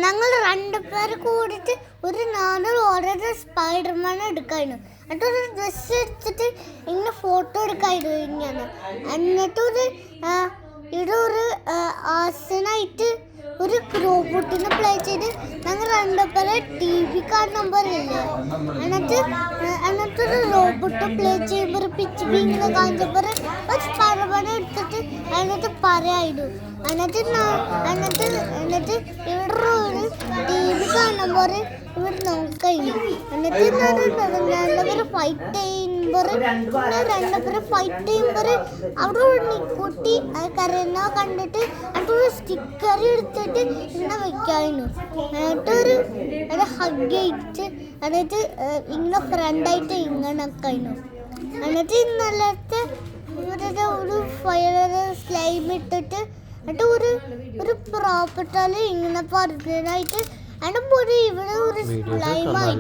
ഞങ്ങൾ രണ്ടുപേര് കൂടിയിട്ട് ഞാനൊരു ഓരോ സ്പൈഡർമാൻ എടുക്കായിരുന്നു. എന്നിട്ടൊരു ഡ്രസ്സ് എടുത്തിട്ട് ഇങ്ങനെ ഫോട്ടോ എടുക്കായിരുന്നു ഇങ്ങനെ. എന്നിട്ടൊരു ഇതൊരു ആസനായിട്ട് ഒരു റോബോട്ടിനെ പ്ലേ ചെയ്ത് ഞങ്ങൾ രണ്ടുപേരെ TV കാണാൻ പറയില്ലേ. എന്നിട്ടൊരു റോബോട്ട് പ്ലേ ചെയ്യുമ്പോൾ പിച്ച് ഇങ്ങനെ കാണിച്ചപ്പോൾ ഒരു സ്പൈഡർമാൻ എടുത്തിട്ട് എന്നിട്ട് പറയായിരുന്നു. എന്നിട്ട് ഇവിടെ ഒരു TV കാണുമ്പോൾ ഇവിടെ നോക്കായിരുന്നു. എന്നിട്ട് രണ്ടുപേരെ ഫൈറ്റ് ചെയ്യുമ്പോൾ അവിടെ ഒരു കുട്ടി കരയുന്ന കണ്ടിട്ട് എന്നിട്ടൊരു സ്റ്റിക്കർ എടുത്തിട്ട് ഇങ്ങനെ വെക്കായിരുന്നു. എന്നിട്ടൊരു ഹഗ് ചെയ്തിട്ട് എന്നിട്ട് ഇങ്ങനെ ഫ്രണ്ടായിട്ട് ഇങ്ങനെ ആക്കായിരുന്നു. എന്നിട്ട് ഇന്നലത്തെ ഒരു ഫയർ സ്ലൈം ഇട്ടിട്ട് എന്നിട്ട് ഒരു പ്രോപ്പർട്ടാല് ഇങ്ങനെ പറഞ്ഞതായിട്ട് എന്നിട്ട് ഇവിടെ ഒരു സ്ലൈമായി